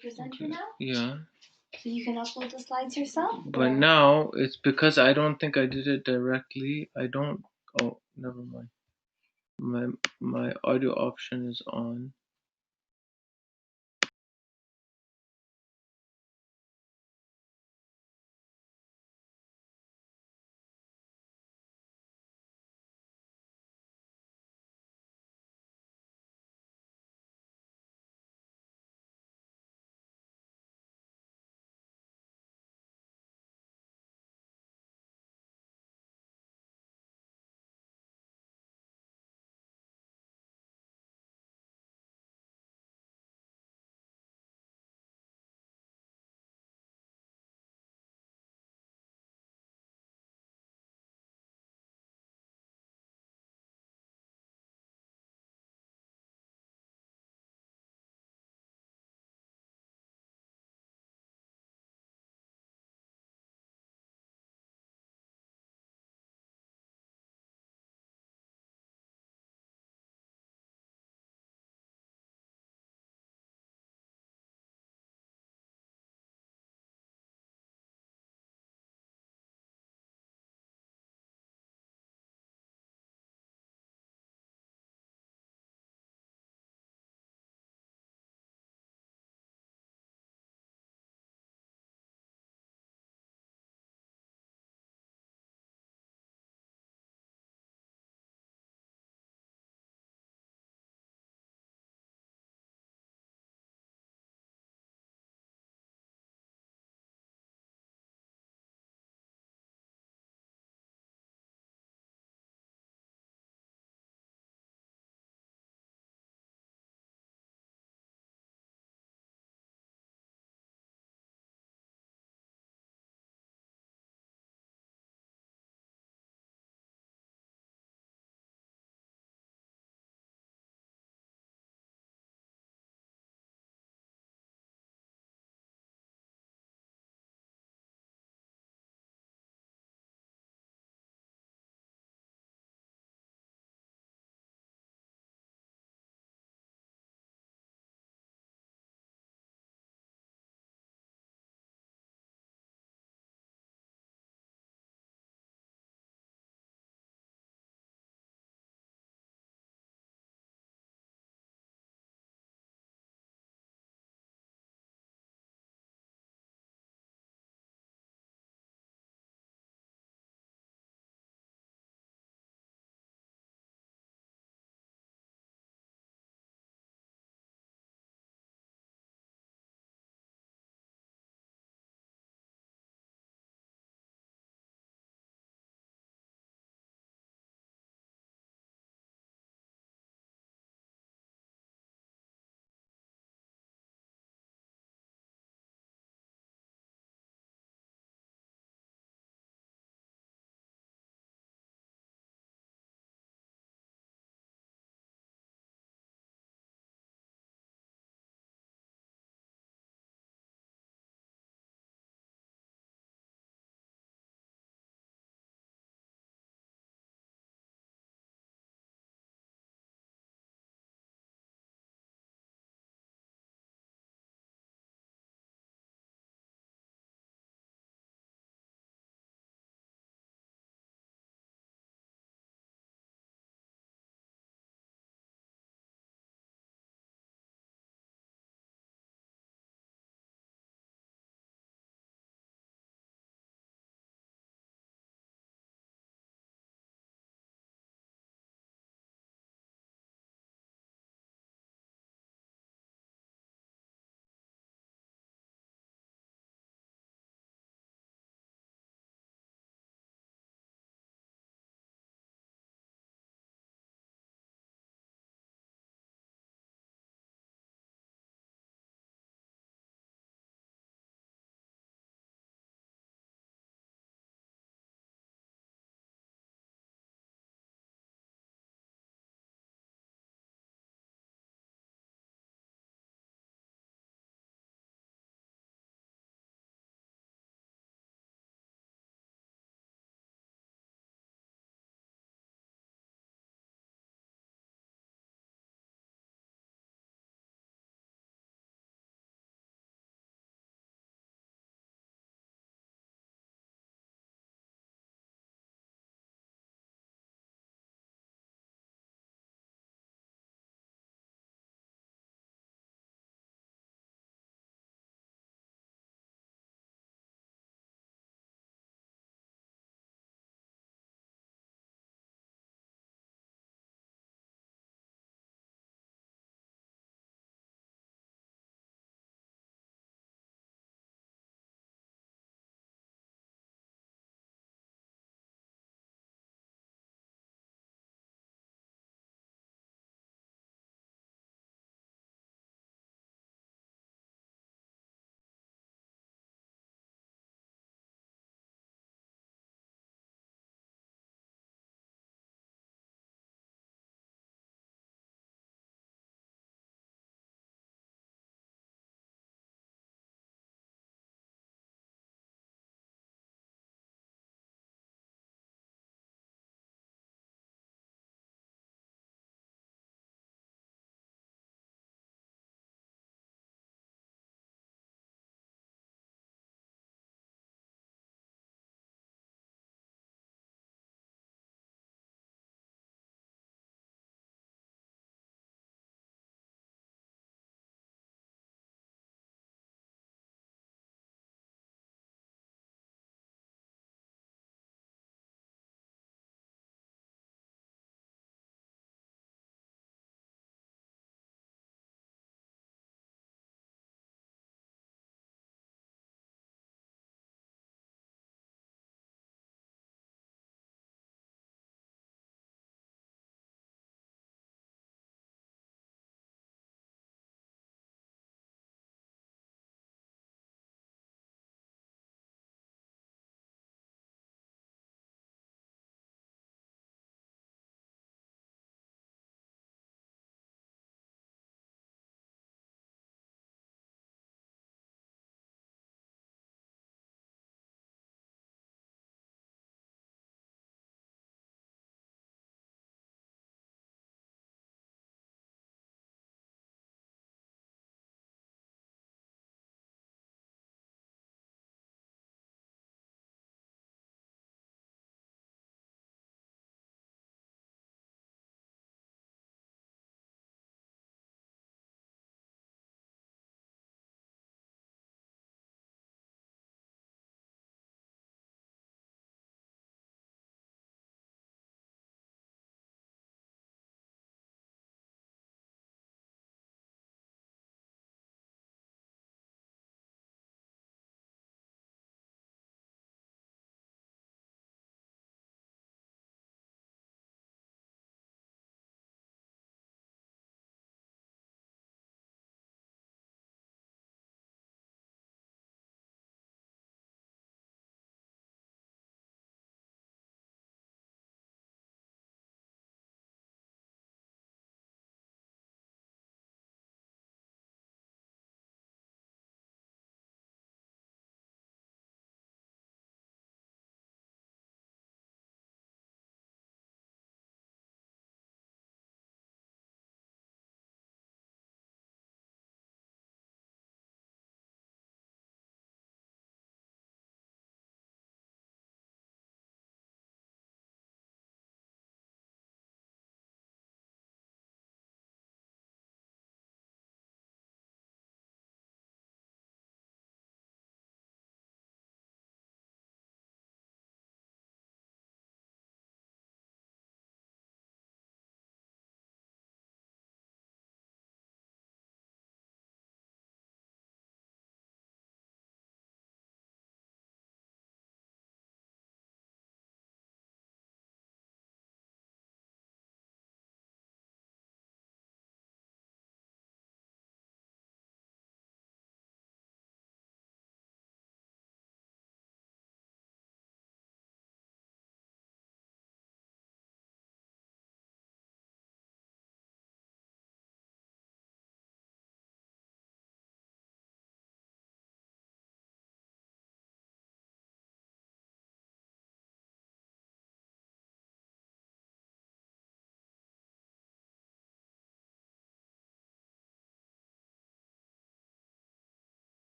Presenter now? Yeah. So you can upload the slides yourself? But now it's because I don't think I did it directly. I don't. Oh, never mind. My audio option is on.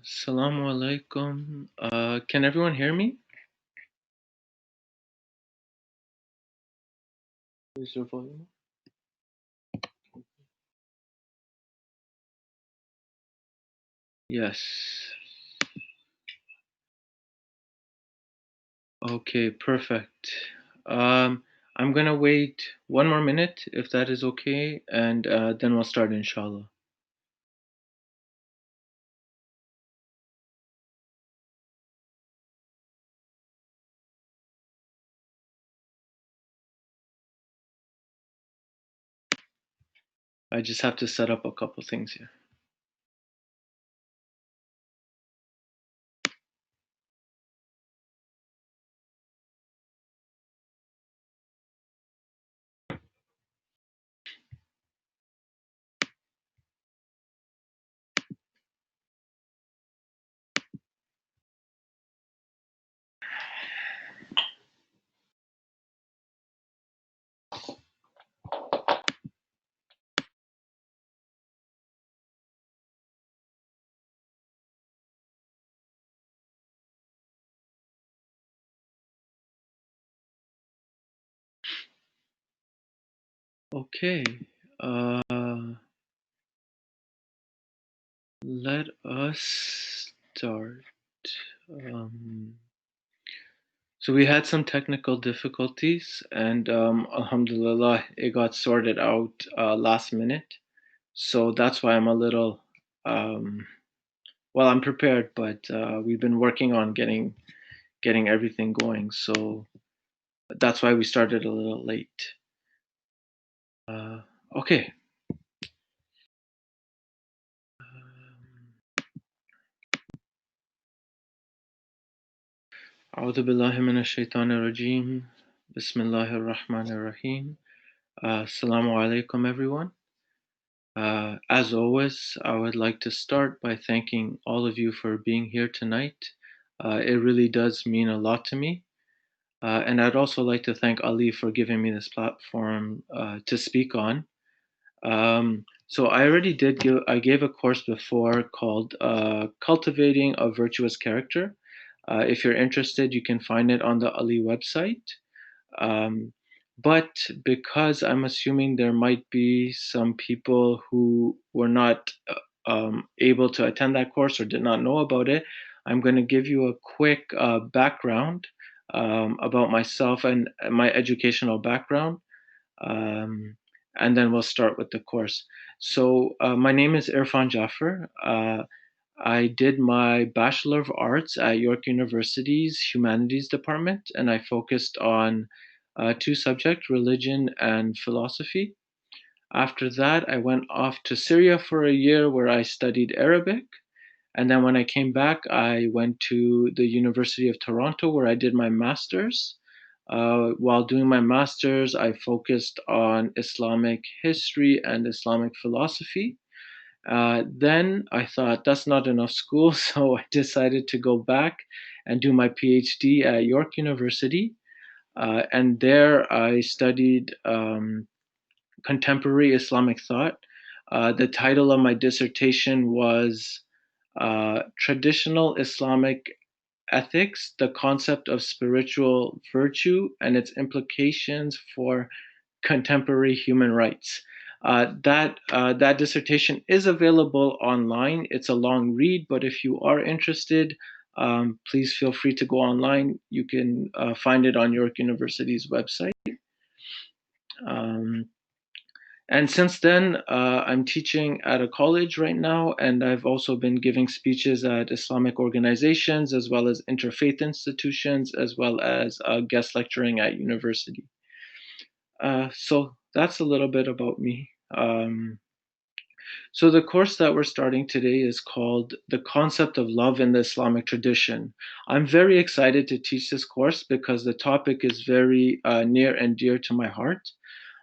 Assalamu alaikum. Can everyone hear me? Is your volume? Yes. Okay, perfect. I'm gonna wait 1 more minute if that is okay, and then we'll start inshallah. I just have to set up a couple things here. Okay. Let us start. Um, so we had some technical difficulties, and alhamdulillah, it got sorted out last minute. So that's why I'm a little, um, well, I'm prepared, but we've been working on getting everything going. So that's why we started a little late. Uh, okay. أعوذ بالله من الشيطان الرجيم. بسم الله الرحمن الرحيم. Assalamu alaikum, everyone. As always, I would like to start by thanking all of you for being here tonight. It really does mean a lot to me. And I'd also like to thank Ali for giving me this platform to speak on. So I already I gave a course before called Cultivating a Virtuous Character. If you're interested, you can find it on the Ali website. Um, but because I'm assuming there might be some people who were not able to attend that course or did not know about it, I'm going to give you a quick background about myself and my educational background. Um, and then we'll start with the course. So, my name is Irfaan Jaffer. I did my Bachelor of Arts at York University's Humanities Department, and I focused on two subjects, religion and philosophy. After that, I went off to Syria for a year where I studied Arabic. And then when I came back, I went to the University of Toronto where I did my master's. While doing my master's, I focused on Islamic history and Islamic philosophy. Then I thought that's not enough school, so I decided to go back and do my PhD at York University. And there I studied contemporary Islamic thought. The title of my dissertation was Traditional Islamic Ethics, the Concept of Spiritual Virtue and its Implications for Contemporary Human Rights. That dissertation is available online. It's a long read, but if you are interested, please feel free to go online. You can find it on York University's website. Um, and since then, I'm teaching at a college right now, and I've also been giving speeches at Islamic organizations, as well as interfaith institutions, as well as guest lecturing at university. So that's a little bit about me. So the course that we're starting today is called The Concept of Love in the Islamic Tradition. I'm very excited to teach this course because the topic is very near and dear to my heart.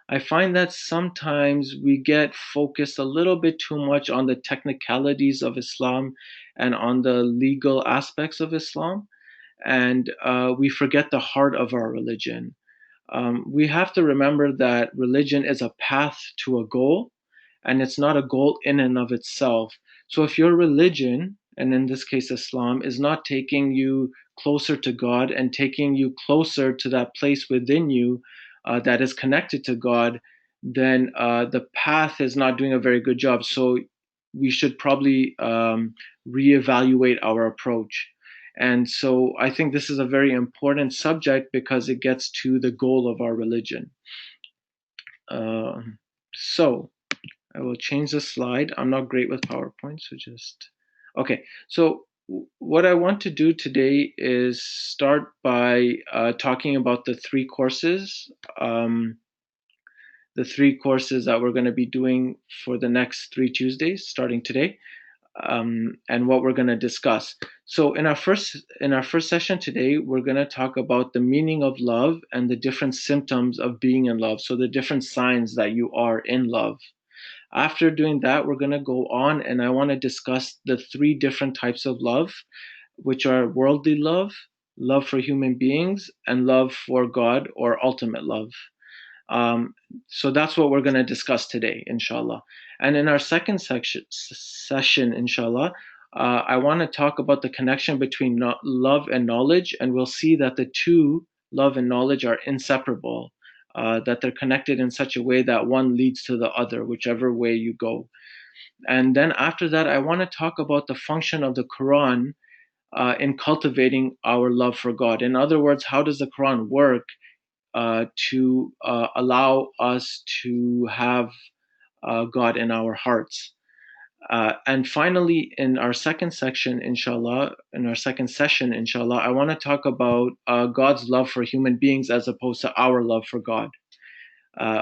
I find that sometimes we get focused a little bit too much on the technicalities of Islam and on the legal aspects of Islam, and we forget the heart of our religion. We have to remember that religion is a path to a goal, and it's not a goal in and of itself. So if your religion and in this case Islam, is not taking you closer to God and taking you closer to that place within you that is connected to God, then the path is not doing a very good job. So we should probably reevaluate our approach. And so I think this is a very important subject because it gets to the goal of our religion. So I will change the slide. I'm not great with PowerPoint, so just okay. So what I want to do today is start by talking about the three courses. The three courses that we're going to be doing for the next 3 Tuesdays, starting today, and what we're going to discuss. So in our first session today, we're going to talk about the meaning of love and the different symptoms of being in love. So the different signs that you are in love. After doing that, we're going to go on and I want to discuss the three different types of love, which are worldly love, love for human beings, and love for God, or ultimate love. So that's what we're going to discuss today, inshallah. And in our second session, inshallah, I want to talk about the connection between love and knowledge, and we'll see that the two, love and knowledge, are inseparable, that they're connected in such a way that one leads to the other, whichever way you go. And then after that, I want to talk about the function of the Quran in cultivating our love for God. In other words, how does the Quran work to allow us to have God in our hearts? And finally, in our second section, inshallah, in our second session, inshallah, I want to talk about God's love for human beings as opposed to our love for God.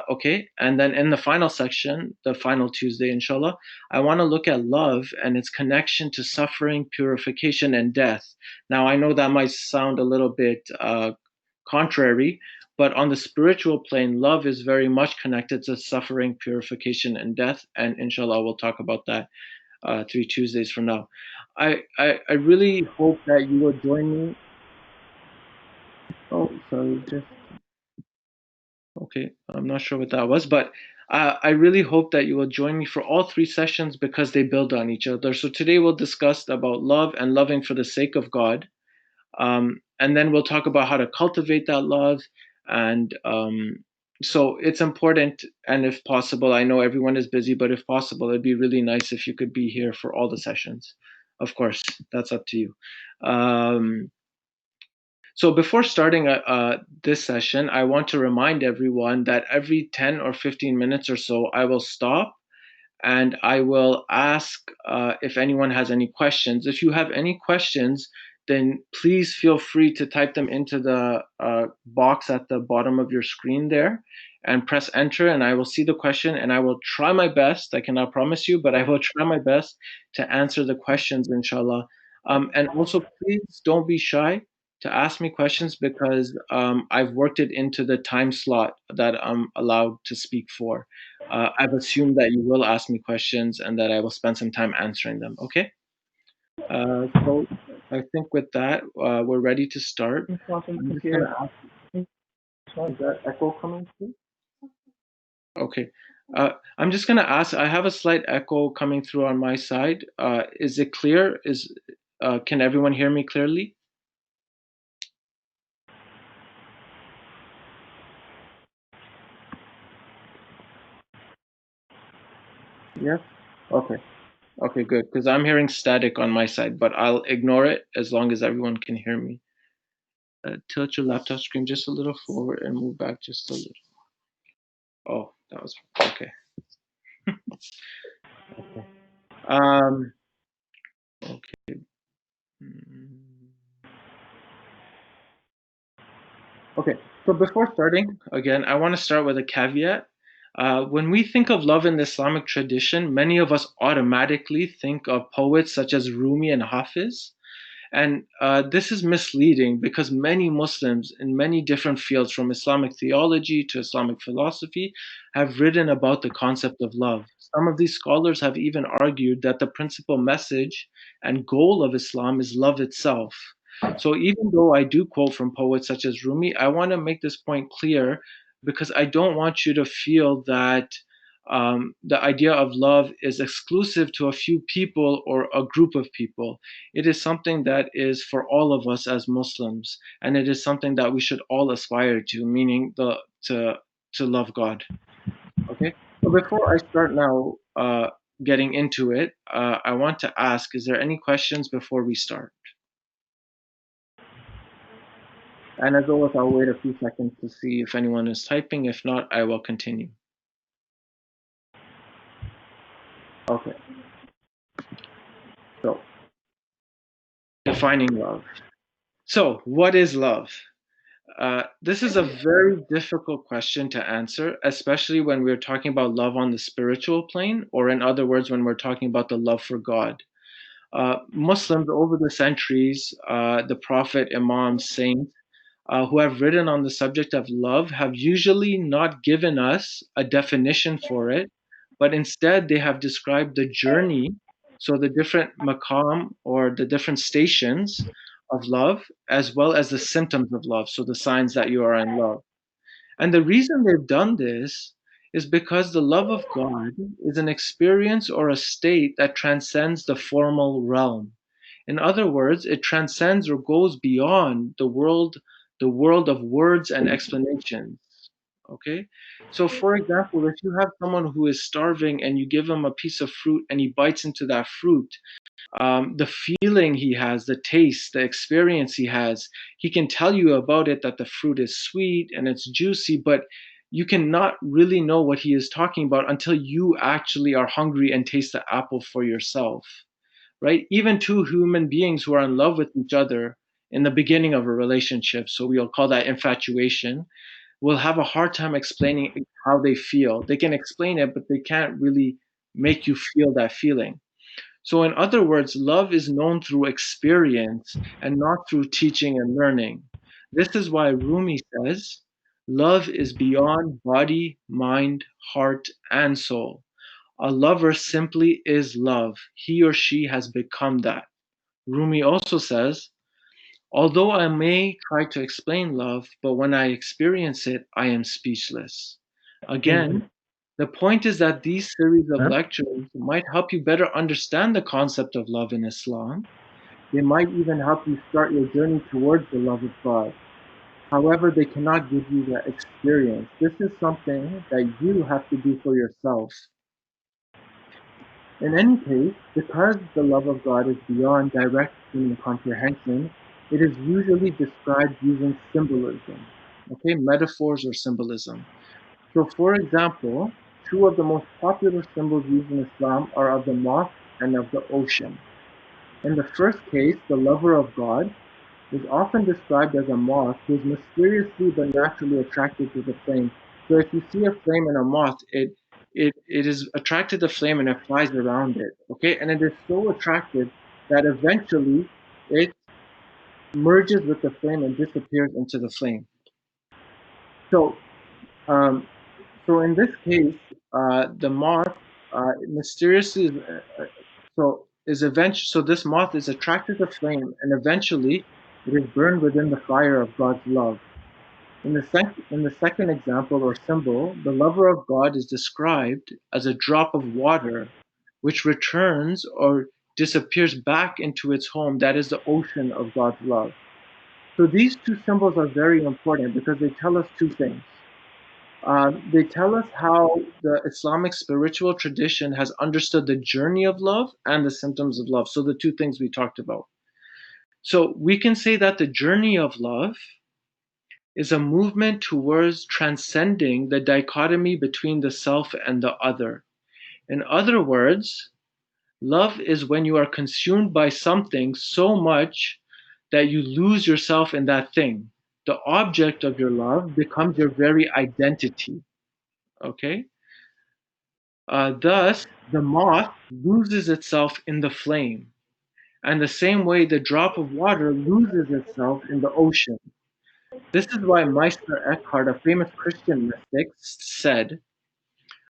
Okay, and then in the final section, the final Tuesday, inshallah, I want to look at love and its connection to suffering, purification, and death. Now, I know that might sound a little bit contrary, but on the spiritual plane, love is very much connected to suffering, purification, and death. And inshallah, we'll talk about that 3 Tuesdays from now. I really hope that you will join me. Oh, sorry, just okay. I'm not sure what that was, but I really hope that you will join me for all three sessions because they build on each other. So today we'll discuss about love and loving for the sake of God. And then we'll talk about how to cultivate that love. And so it's important, and if possible, I know everyone is busy, but if possible, it'd be really nice if you could be here for all the sessions. Of course, that's up to you. So before starting this session, I want to remind everyone that every 10 or 15 minutes or so, I will stop and I will ask if anyone has any questions. If you have any questions, then please feel free to type them into the box at the bottom of your screen there and press enter, and I will see the question and I will try my best. I cannot promise you, but I will try my best to answer the questions, inshallah. And also, please don't be shy to ask me questions because I've worked it into the time slot that I'm allowed to speak for. I've assumed that you will ask me questions and that I will spend some time answering them. Okay. So I think with that, we're ready to start. I'm just gonna ask. Is that echo coming through? Okay. I'm just gonna ask. I have a slight echo coming through on my side. Is it clear? Can everyone hear me clearly? Yes. Okay. Okay, good. Because I'm hearing static on my side, but I'll ignore it as long as everyone can hear me. Tilt your laptop screen just a little forward and move back just a little. Oh, that was okay. Okay. Okay. Okay. So before starting, again, I want to start with a caveat. When we think of love in the Islamic tradition, many of us automatically think of poets such as Rumi and Hafiz. And this is misleading because many Muslims in many different fields, from Islamic theology to Islamic philosophy, have written about the concept of love. Some of these scholars have even argued that the principal message and goal of Islam is love itself. So even though I do quote from poets such as Rumi, I want to make this point clear because I don't want you to feel that the idea of love is exclusive to a few people or a group of people. It is something that is for all of us as Muslims, and it is something that we should all aspire to, meaning to to love God. Okay. So before I start now getting into it, I want to ask: is there any questions before we start? And as always, I'll wait a few seconds to see if anyone is typing. If not, I will continue. Okay. So, defining love. So, what is love? This is a very difficult question to answer, especially when we're talking about love on the spiritual plane, or in other words, when we're talking about the love for God. Muslims over the centuries, the Prophet, Imams, saints, who have written on the subject of love have usually not given us a definition for it, but instead they have described the journey, so the different maqam or the different stations of love, as well as the symptoms of love, so the signs that you are in love. And the reason they've done this is because the love of God is an experience or a state that transcends the formal realm. In other words, it transcends or goes beyond the world of words and explanations. Okay? So for example, if you have someone who is starving and you give him a piece of fruit and he bites into that fruit, the feeling he has, the taste, the experience he has, he can tell you about it that the fruit is sweet and it's juicy, but you cannot really know what he is talking about until you actually are hungry and taste the apple for yourself, right? Even two human beings who are in love with each other in the beginning of a relationship, so we'll call that infatuation, will have a hard time explaining how they feel. They can explain it, but they can't really make you feel that feeling. So, in other words, love is known through experience and not through teaching and learning. This is why Rumi says, love is beyond body, mind, heart, and soul. A lover simply is love. He or she has become that. Rumi also says, although I may try to explain love, but when I experience it, I am speechless. Again, the point is that these series of lectures might help you better understand the concept of love in Islam. They might even help you start your journey towards the love of God. However, they cannot give you the experience. This is something that you have to do for yourself. In any case, because the love of God is beyond direct human comprehension, it is usually described using symbolism, okay, metaphors or symbolism. So, for example, two of the most popular symbols used in Islam are of the mosque and of the ocean. In the first case, the lover of God is often described as a moth who is mysteriously but naturally attracted to the flame. So if you see a flame in a moth, it is attracted to flame and it flies around it. Okay, and it is so attractive that eventually it merges with the flame and disappears into the flame. So, um, so in this case, the moth mysteriously is eventually, so this moth is attracted to flame and eventually it is burned within the fire of God's love. In the second example or symbol, the lover of God is described as a drop of water which returns or disappears back into its home, that is the ocean of God's love. So these two symbols are very important because they tell us two things. They tell us how the Islamic spiritual tradition has understood the journey of love and the symptoms of love. So, the two things we talked about. So, we can say that the journey of love is a movement towards transcending the dichotomy between the self and the other. In other words, love is when you are consumed by something so much that you lose yourself in that thing. The object of your love becomes your very identity. Okay? Thus, the moth loses itself in the flame, and the same way the drop of water loses itself in the ocean. This is why Meister Eckhart, a famous Christian mystic, said,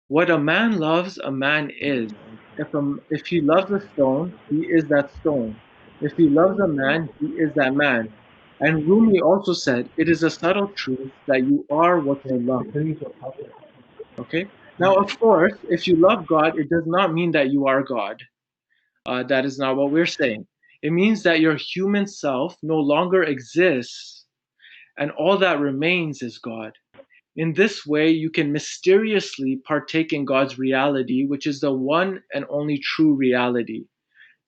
what a man loves, a man is. If he loves a stone, he is that stone. If he loves a man, he is that man. And Rumi also said, it is a subtle truth that you are what you love. Okay? Now, of course, if you love God, it does not mean that you are God. That is not what we're saying. It means that your human self no longer exists, and all that remains is God. In this way, you can mysteriously partake in God's reality, which is the one and only true reality.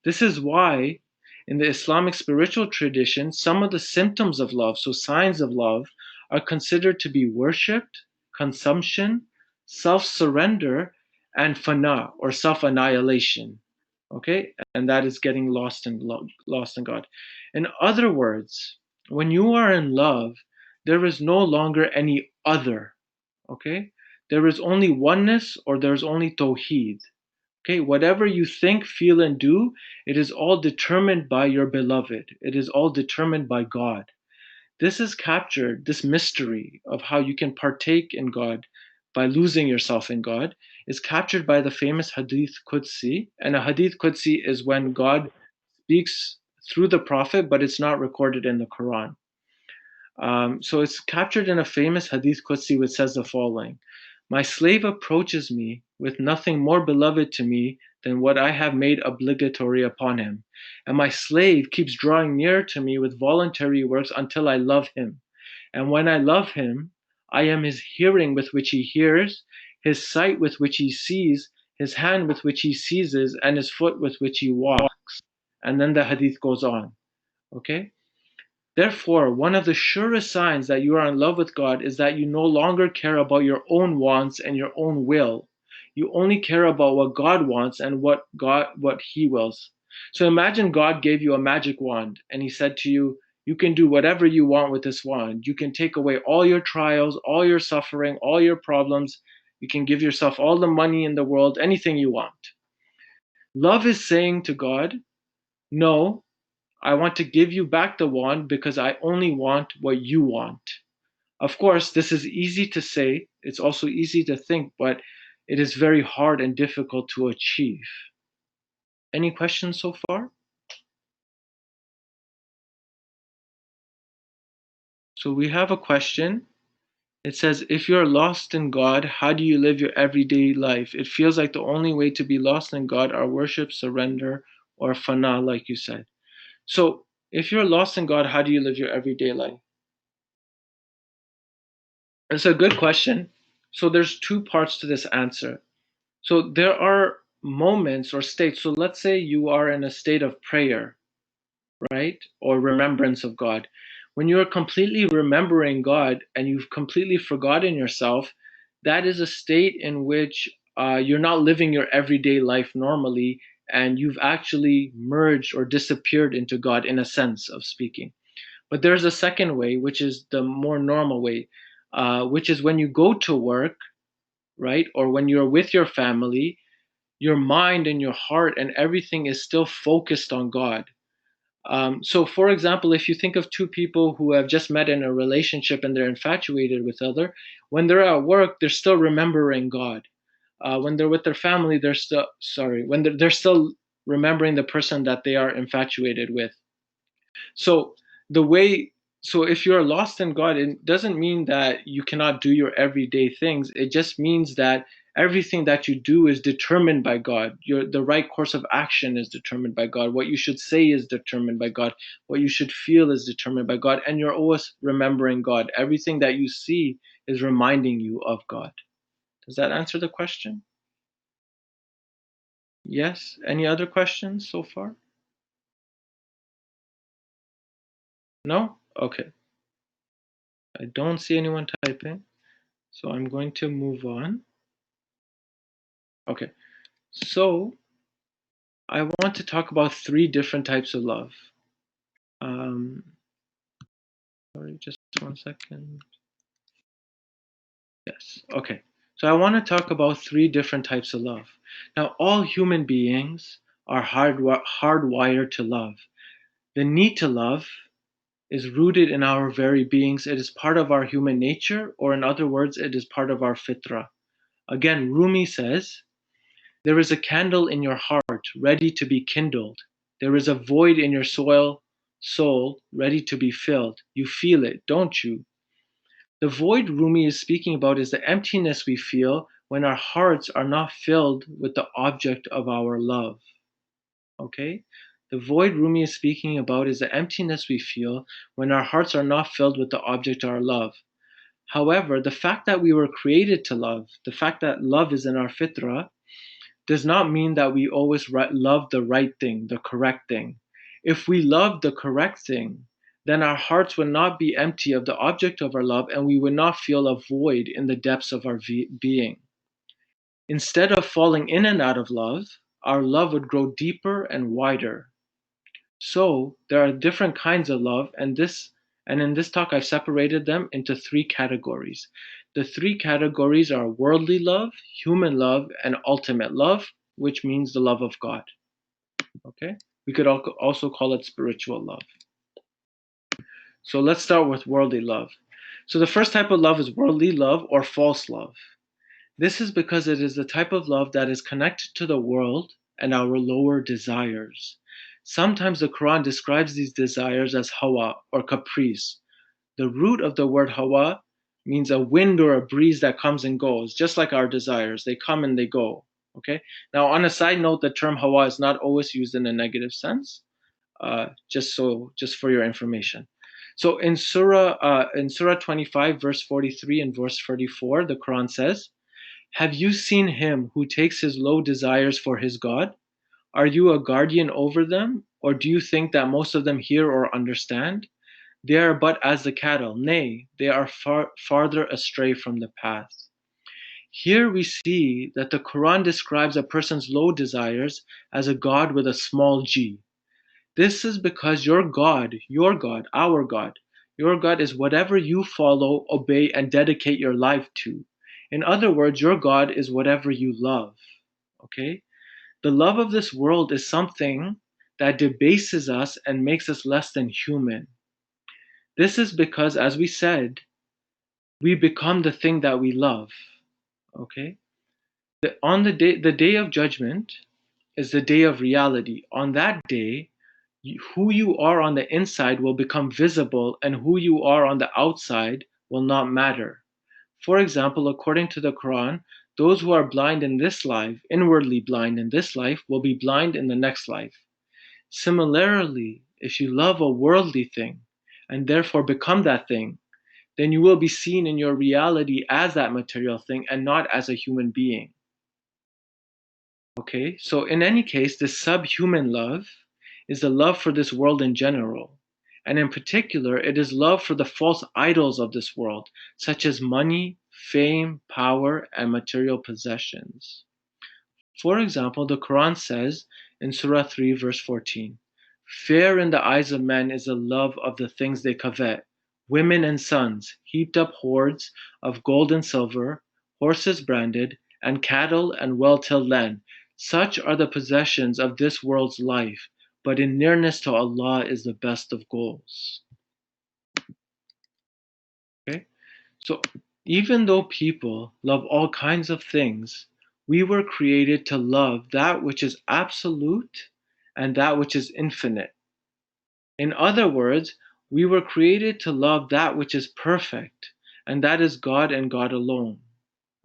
This is why, in the Islamic spiritual tradition, some of the symptoms of love, so signs of love, are considered to be worshipped, consumption, self surrender, and fana, or self annihilation. Okay? And that is getting lost in God. In other words, when you are in love, there is no longer any other. Okay? There is only oneness, or there's only tawheed. Okay, whatever you think, feel, and do, it is all determined by your beloved. It is all determined by God. This is captured, this mystery of how you can partake in God by losing yourself in God, is captured by the famous Hadith Qudsi. And a Hadith Qudsi is when God speaks through the Prophet, but it's not recorded in the Quran. So it's captured in a famous Hadith Qudsi which says the following: My slave approaches me with nothing more beloved to me than what I have made obligatory upon him. And my slave keeps drawing near to me with voluntary works until I love him. And when I love him, I am his hearing with which he hears, his sight with which he sees, his hand with which he seizes, and his foot with which he walks. And then the hadith goes on. Okay? Therefore, one of the surest signs that you are in love with God is that you no longer care about your own wants and your own will. You only care about what God wants and what He wills. So imagine God gave you a magic wand and He said to you, you can do whatever you want with this wand. You can take away all your trials, all your suffering, all your problems. You can give yourself all the money in the world, anything you want. Love is saying to God, no, I want to give you back the wand because I only want what you want. Of course, this is easy to say, it's also easy to think, but it is very hard and difficult to achieve. Any questions so far? So we have a question. It says, if you're lost in God, how do you live your everyday life? It feels like the only way to be lost in God are worship, surrender, or fana, like you said. So if you're lost in God, how do you live your everyday life? It's a good question. So there's two parts to this answer. So there are moments or states. So let's say you are in a state of prayer, right? Or remembrance of God. When you are completely remembering God and you've completely forgotten yourself, that is a state in which you're not living your everyday life normally, and you've actually merged or disappeared into God in a sense of speaking. But there's a second way, which is the more normal way, which is when you go to work, right? Or when you're with your family, your mind and your heart and everything is still focused on God. So, for example, if you think of two people who have just met in a relationship and they're infatuated with other, when they're at work, they're still remembering God. When they're with their family, they're still remembering the person that they are infatuated with. So the way, so if you're lost in God, it doesn't mean that you cannot do your everyday things. It just means that everything that you do is determined by God. The right course of action is determined by God. What you should say is determined by God. What you should feel is determined by God. And you're always remembering God. Everything that you see is reminding you of God. Does that answer the question? Yes. Any other questions so far? No? Okay. I don't see anyone typing. So I'm going to move on. Okay, so I want to talk about three different types of love. Um, Sorry, just 1 second. Yes, okay. So I want to talk about three different types of love. Now, all human beings are hardwired to love. The need to love is rooted in our very beings. It is part of our human nature, or in other words, it is part of our fitra. Again, Rumi says, there is a candle in your heart ready to be kindled. There is a void in your soul ready to be filled. You feel it, don't you? The void Rumi is speaking about is the emptiness we feel when our hearts are not filled with the object of our love. Okay? The void Rumi is speaking about is the emptiness we feel when our hearts are not filled with the object of our love. However, the fact that we were created to love, the fact that love is in our fitrah, does not mean that we always love the right thing, the correct thing. If we love the correct thing, then our hearts would not be empty of the object of our love and we would not feel a void in the depths of our being. Instead of falling in and out of love, our love would grow deeper and wider. So there are different kinds of love, and in this talk I've separated them into three categories. The three categories are worldly love, human love, and ultimate love, which means the love of God. Okay? We could also call it spiritual love. So let's start with worldly love. So the first type of love is worldly love or false love. This is because it is the type of love that is connected to the world and our lower desires. Sometimes the Quran describes these desires as hawa or caprice. The root of the word hawa means a wind or a breeze that comes and goes, just like our desires. They come and they go. Okay. Now, on a side note, the term hawa is not always used in a negative sense. Just for your information. So in Surah 25, verse 43 and verse 44, the Quran says, "Have you seen him who takes his low desires for his God? Are you a guardian over them, or do you think that most of them hear or understand? They are but as the cattle, nay, they are farther astray from the path." Here we see that the Quran describes a person's low desires as a God with a small g. This is because your God, our God, your God is whatever you follow, obey, and dedicate your life to. In other words, your God is whatever you love. Okay? The love of this world is something that debases us and makes us less than human. This is because, as we said, we become the thing that we love. Okay? On the day of judgment is the day of reality. On that day, who you are on the inside will become visible, and who you are on the outside will not matter. For example, according to the Quran, those who are blind in this life, inwardly blind in this life, will be blind in the next life. Similarly, if you love a worldly thing and therefore become that thing, then you will be seen in your reality as that material thing and not as a human being. Okay, so in any case, this subhuman love is the love for this world in general. And in particular, it is love for the false idols of this world, such as money, fame, power, and material possessions. For example, the Quran says in Surah 3, verse 14, "Fair in the eyes of men is the love of the things they covet, women and sons, heaped up hoards of gold and silver, horses branded, and cattle and well-tilled land. Such are the possessions of this world's life, but in nearness to Allah is the best of goals." Okay? So even though people love all kinds of things, we were created to love that which is absolute and that which is infinite. In other words, we were created to love that which is perfect, and that is God and God alone.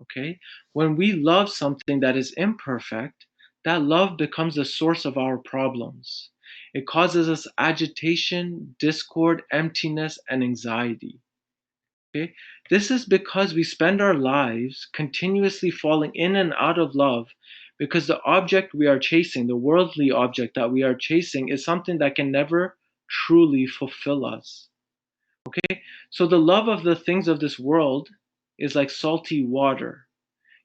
Okay? When we love something that is imperfect, that love becomes the source of our problems. It causes us agitation, discord, emptiness, and anxiety. Okay? This is because we spend our lives continuously falling in and out of love because the object we are chasing, the worldly object that we are chasing, is something that can never truly fulfill us. Okay? So the love of the things of this world is like salty water.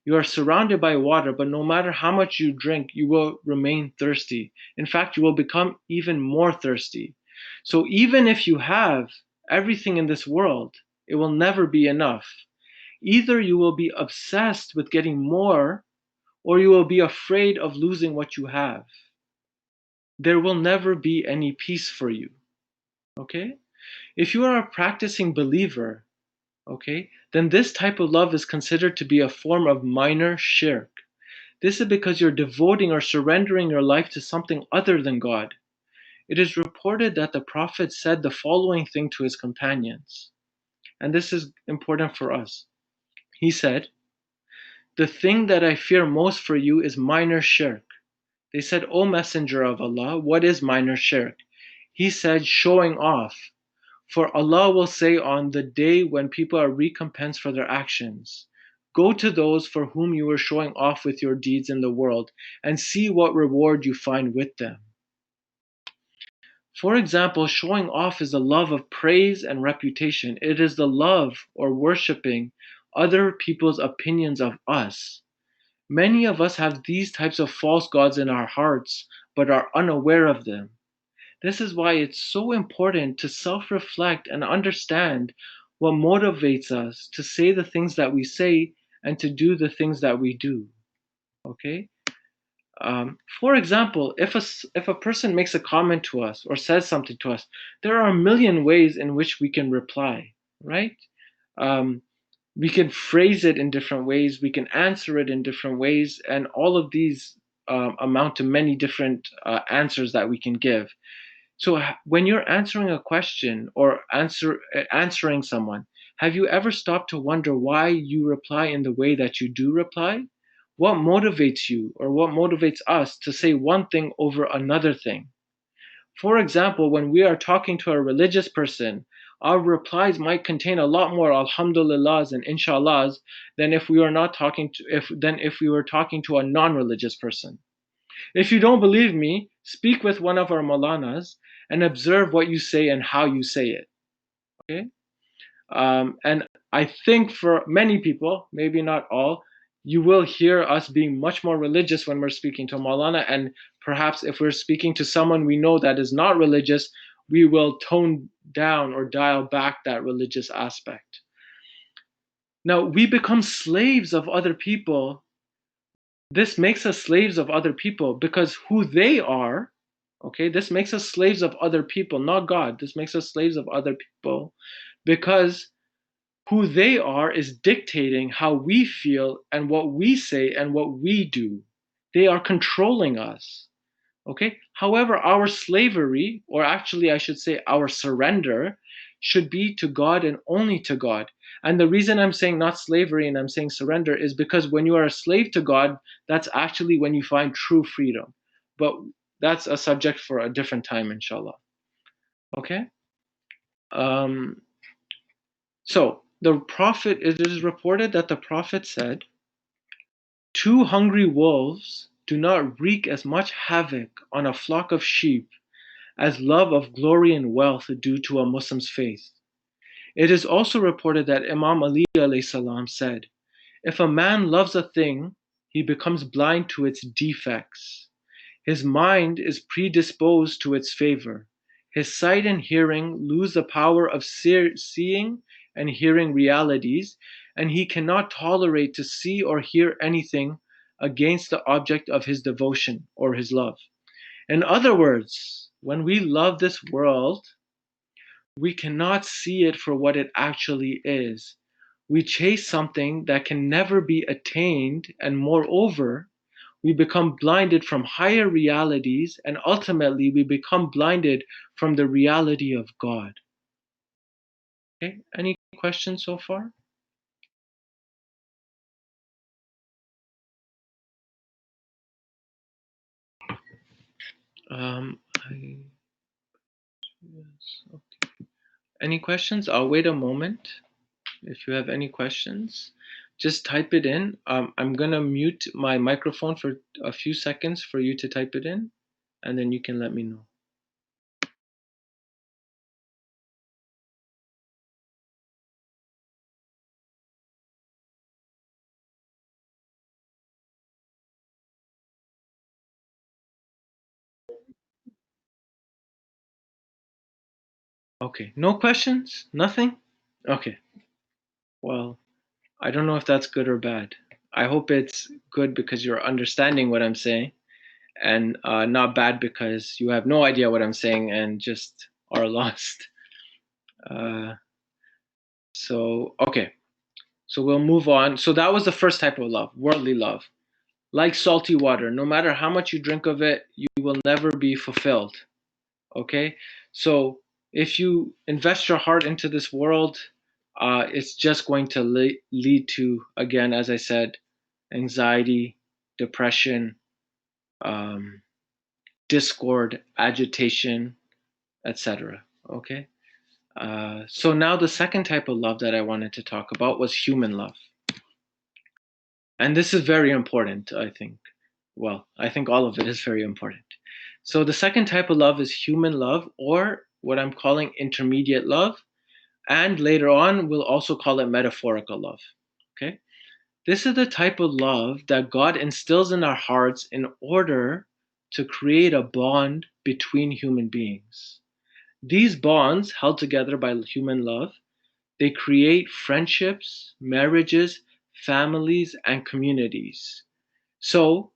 You are surrounded by water, but no matter how much you drink, you will remain thirsty. In fact, you will become even more thirsty. So even if you have everything in this world, it will never be enough. Either you will be obsessed with getting more, or you will be afraid of losing what you have. There will never be any peace for you. Okay? If you are a practicing believer, okay, then this type of love is considered to be a form of minor shirk. This is because you're devoting or surrendering your life to something other than God. It is reported that the Prophet said the following thing to his companions, and this is important for us. He said, the thing that I fear most for you is minor shirk. They said, O Messenger of Allah, what is minor shirk? He said, showing off. For Allah will say on the day when people are recompensed for their actions, go to those for whom you were showing off with your deeds in the world and see what reward you find with them. For example, showing off is the love of praise and reputation. It is the love or worshipping other people's opinions of us. Many of us have these types of false gods in our hearts, but are unaware of them. This is why it's so important to self-reflect and understand what motivates us to say the things that we say and to do the things that we do. Okay? For example, if a person makes a comment to us or says something to us, there are a million ways in which we can reply, right? Um, we can phrase it in different ways, we can answer it in different ways, and all of these amount to many different answers that we can give. So when you're answering a question or answering someone, have you ever stopped to wonder why you reply in the way that you do reply? What motivates you or what motivates us to say one thing over another thing? For example, when we are talking to a religious person, our replies might contain a lot more alhamdulillahs and inshallahs than if we were not talking to if we were talking to a non-religious person. If you don't believe me, speak with one of our Maulanas and observe what you say and how you say it. Okay? And I think for many people, maybe not all, you will hear us being much more religious when we're speaking to Maulana. And perhaps if we're speaking to someone we know that is not religious, we will tone down or dial back that religious aspect. Now, we become slaves of other people. This makes us slaves of other people because who they are, okay, this makes us slaves of other people, not God. This makes us slaves of other people because who they are is dictating how we feel and what we say and what we do. They are controlling us. Okay? However, our slavery, or actually I should say our surrender, should be to God and only to God. And the reason I'm saying not slavery and I'm saying surrender is because when you are a slave to God, that's actually when you find true freedom. But that's a subject for a different time, inshallah. Okay? Um, so the Prophet, it is reported that the Prophet said, two hungry wolves do not wreak as much havoc on a flock of sheep as love of glory and wealth do to a Muslim's faith. It is also reported that Imam Ali alayhi salam said, if a man loves a thing, he becomes blind to its defects. His mind is predisposed to its favor. His sight and hearing lose the power of seeing and hearing realities, and he cannot tolerate to see or hear anything against the object of his devotion or his love. In other words, when we love this world, we cannot see it for what it actually is. We chase something that can never be attained, and moreover, we become blinded from higher realities, and ultimately we become blinded from the reality of God. Okay, any questions so far? Um, I, yes, okay. Any questions? I'll wait a moment. If you have any questions, just type it in. I'm gonna mute my microphone for a few seconds for you to type it in, and then you can let me know. Okay, no questions? Nothing? Okay, well, I don't know if that's good or bad. I hope it's good because you're understanding what I'm saying, and not bad because you have no idea what I'm saying and just are lost. Uh, okay, so we'll move on. So that was the first type of love, worldly love. Like salty water, no matter how much you drink of it, you will never be fulfilled. Okay? So if you invest your heart into this world, it's just going to lead to, again, as I said, anxiety, depression, discord, agitation, etc. Okay? So now the second type of love that I wanted to talk about was human love. And this is very important, I think. Well, I think all of it is very important. So the second type of love is human love, or what I'm calling intermediate love. And later on, we'll also call it metaphorical love. Okay? This is the type of love that God instills in our hearts in order to create a bond between human beings. These bonds, held together by human love, they create friendships, marriages, families, and communities. So,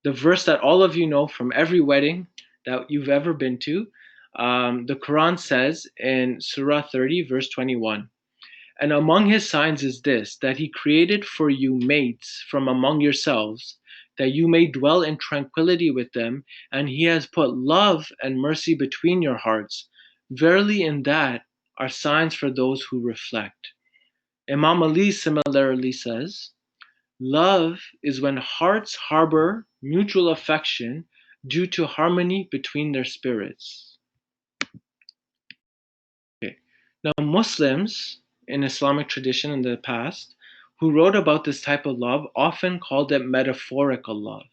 the verse that all of you know from every wedding that you've ever been to, the Quran says in Surah 30, verse 21, and among his signs is this, that he created for you mates from among yourselves, that you may dwell in tranquility with them, and he has put love and mercy between your hearts. Verily in that are signs for those who reflect. Imam Ali similarly says, love is when hearts harbor mutual affection due to harmony between their spirits. Okay. Now, Muslims in Islamic tradition in the past who wrote about this type of love often called it metaphorical love.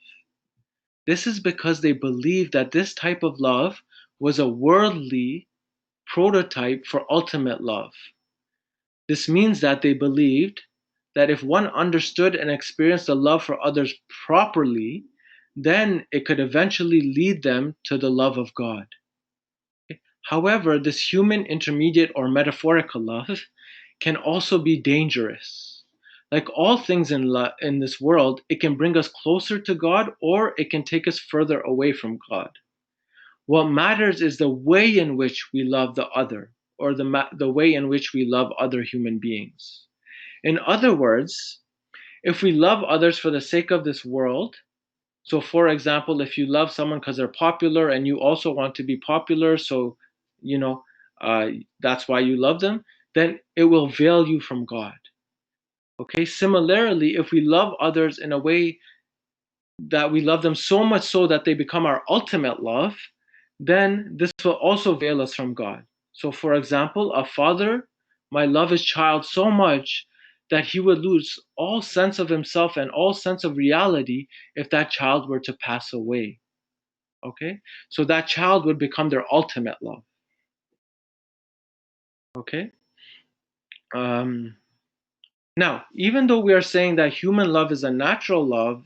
This is because they believed that this type of love was a worldly prototype for ultimate love. This means that they believed that if one understood and experienced the love for others properly, then it could eventually lead them to the love of God. However, this human intermediate or metaphorical love can also be dangerous. Like all things in this world, it can bring us closer to God or it can take us further away from God. What matters is the way in which we love the other, or the way in which we love other human beings. In other words, if we love others for the sake of this world, so for example, if you love someone because they're popular and you also want to be popular, so you know that's why you love them, then it will veil you from God. Okay, similarly, if we love others in a way that we love them so much so that they become our ultimate love, then this will also veil us from God. So, for example, a father might love his child so much that he would lose all sense of himself and all sense of reality if that child were to pass away. Okay? So that child would become their ultimate love. Okay? Um, Now, even though we are saying that human love is a natural love,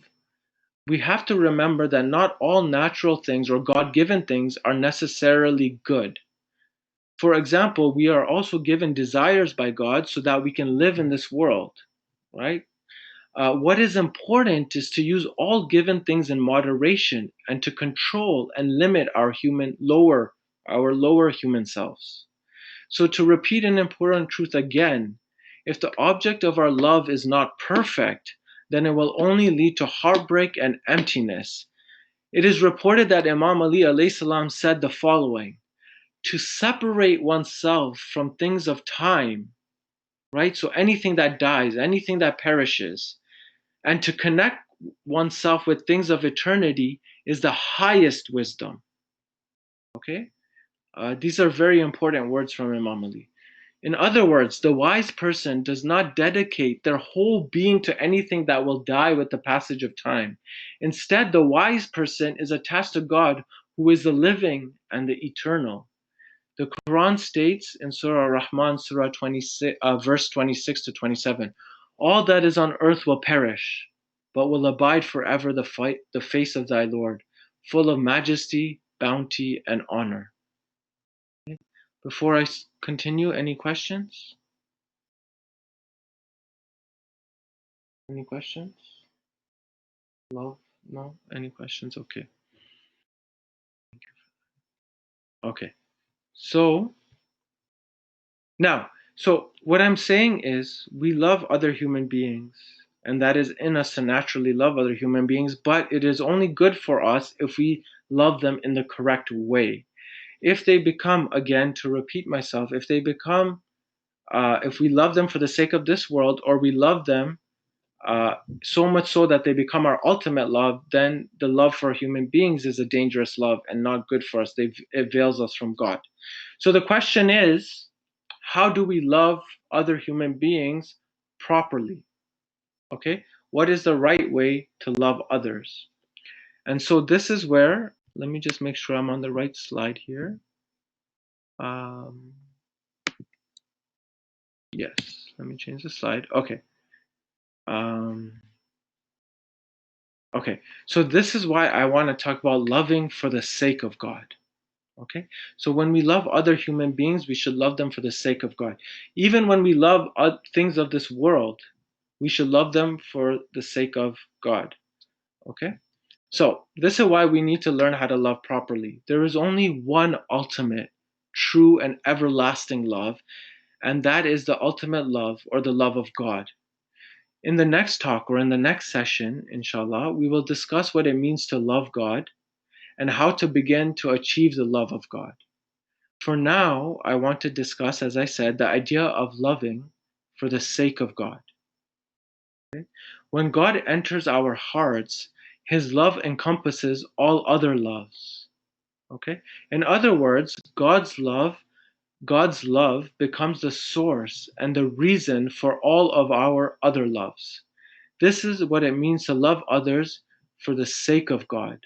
we have to remember that not all natural things or God given things are necessarily good. For example, we are also given desires by God so that we can live in this world, right? What is important is to use all given things in moderation and to control and limit our lower human selves. So to repeat an important truth again, if the object of our love is not perfect, then it will only lead to heartbreak and emptiness. It is reported that Imam Ali alayhi salam said the following: to separate oneself from things of time, right? So anything that dies, anything that perishes, and to connect oneself with things of eternity is the highest wisdom. Okay? These are very important words from Imam Ali. In other words, the wise person does not dedicate their whole being to anything that will die with the passage of time. Instead, the wise person is attached to God, who is the living and the eternal. The Quran states in Surah Rahman, Surah 26, verse 26 to 27, all that is on earth will perish, but will abide forever the face of thy Lord, full of majesty, bounty, and honor. Before I continue, any questions? Any questions? Love? No? Any questions? Okay. Okay. So, now, so what I'm saying is we love other human beings, and that is in us to naturally love other human beings, but it is only good for us if we love them in the correct way. If they become, again, to repeat myself, if we love them for the sake of this world, or we love them so much so that they become our ultimate love, then the love for human beings is a dangerous love and not good for us. It veils us from God. So the question is, how do we love other human beings properly? Okay, what is the right way to love others? And so this is where, let me just make sure I'm on the right slide here. Yes, let me change the slide. Okay. Okay, so this is why I want to talk about loving for the sake of God. Okay, so when we love other human beings, we should love them for the sake of God. Even when we love things of this world, we should love them for the sake of God. Okay, so this is why we need to learn how to love properly. There is only one ultimate, true, and everlasting love, and that is the ultimate love, or the love of God. In the next talk, or in the next session, inshallah, we will discuss what it means to love God and how to begin to achieve the love of God. For now, I want to discuss, as I said, the idea of loving for the sake of God. Okay? When God enters our hearts, his love encompasses all other loves. Okay? In other words, God's love becomes the source and the reason for all of our other loves. This is what it means to love others for the sake of God.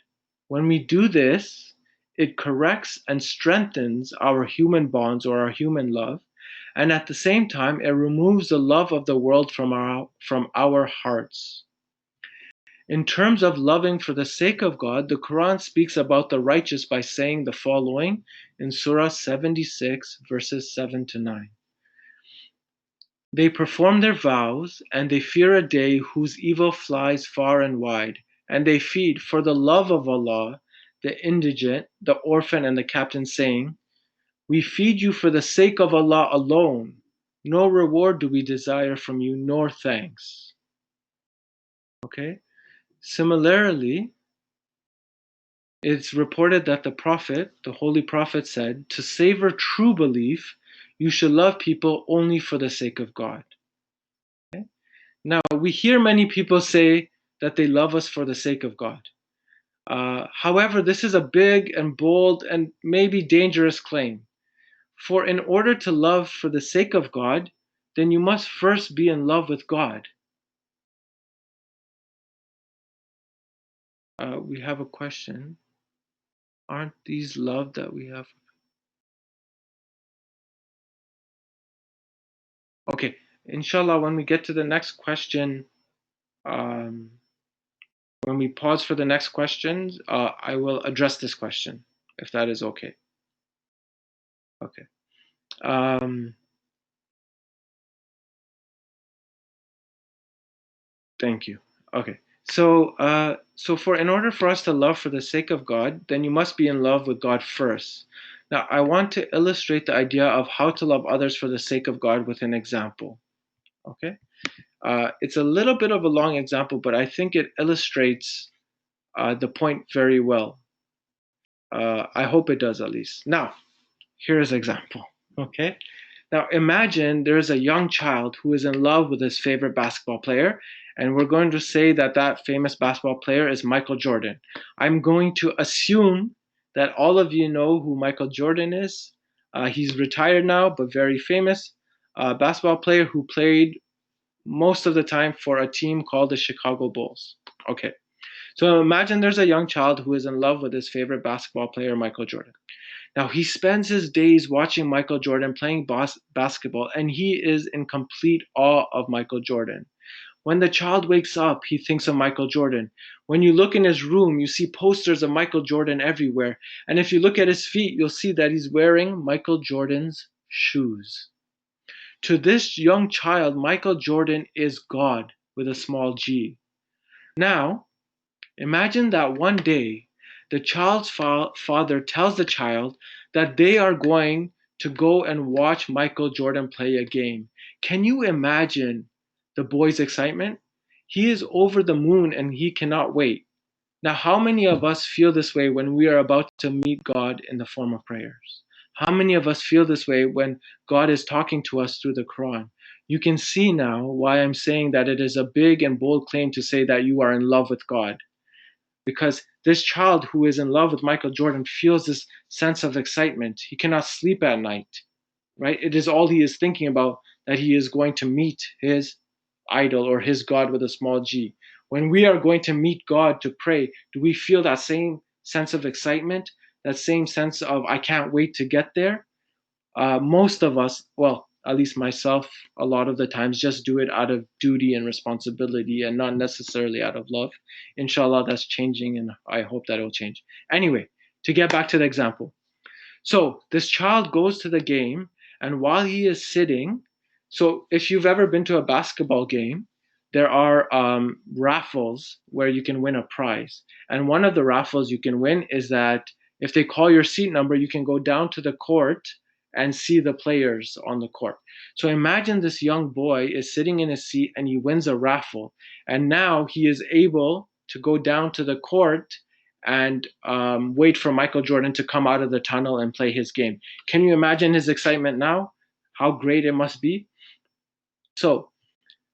When we do this, it corrects and strengthens our human bonds, or our human love, and at the same time, it removes the love of the world from our hearts. In terms of loving for the sake of God, the Quran speaks about the righteous by saying the following in Surah 76, verses 7 to 9. They perform their vows, and they fear a day whose evil flies far and wide, and they feed for the love of Allah the indigent, the orphan, and the captain, saying, we feed you for the sake of Allah alone. No reward do we desire from you, nor thanks. Okay? Similarly, it's reported that the Holy Prophet said, to savor true belief, you should love people only for the sake of God. Okay? Now, we hear many people say that they love us for the sake of God. However, this is a big and bold and maybe dangerous claim. For in order to love for the sake of God, then you must first be in love with God. We have a question. Aren't these love that we have? Okay, inshallah, when we get to the next question, when we pause for the next questions, I will address this question, if that is okay. Okay. Thank you. Okay. So in order for us to love for the sake of God, then you must be in love with God first. Now, I want to illustrate the idea of how to love others for the sake of God with an example. Okay. It's a little bit of a long example, but I think it illustrates the point very well. I hope it does, at least. Now, here's an example. Okay. Now imagine there is a young child who is in love with his favorite basketball player, and we're going to say that that famous basketball player is Michael Jordan. I'm going to assume that all of you know who Michael Jordan is. He's retired now, but very famous basketball player who played most of the time for a team called the Chicago Bulls. Okay, so imagine there's a young child who is in love with his favorite basketball player, Michael Jordan. Now, he spends his days watching Michael Jordan playing basketball, and he is in complete awe of Michael Jordan. When the child wakes up, he thinks of Michael Jordan. When you look in his room, you see posters of Michael Jordan everywhere. And if you look at his feet, you'll see that he's wearing Michael Jordan's shoes. To this young child, Michael Jordan is God with a small g. Now, imagine that one day the child's father tells the child that they are going to go and watch Michael Jordan play a game. Can you imagine the boy's excitement? He is over the moon and he cannot wait. Now, how many of us feel this way when we are about to meet God in the form of prayers? How many of us feel this way when God is talking to us through the Quran? you can see now why I'm saying that it is a big and bold claim to say that you are in love with God. Because this child who is in love with Michael Jordan feels this sense of excitement. He cannot sleep at night, right? It is all he is thinking about, that he is going to meet his idol or his God with a small g. When we are going to meet God to pray, do we feel that same sense of excitement, that same sense of, I can't wait to get there? Most of us, well, at least myself, a lot of the times just do it out of duty and responsibility and not necessarily out of love. Inshallah, that's changing, and I hope that it will change. Anyway, to get back to the example. So this child goes to the game, and while he is sitting, so if you've ever been to a basketball game, there are raffles where you can win a prize. And one of the raffles you can win is that if they call your seat number, you can go down to the court and see the players on the court. So imagine this young boy is sitting in his seat and he wins a raffle. And now he is able to go down to the court and wait for Michael Jordan to come out of the tunnel and play his game. Can you imagine his excitement now? How great it must be. So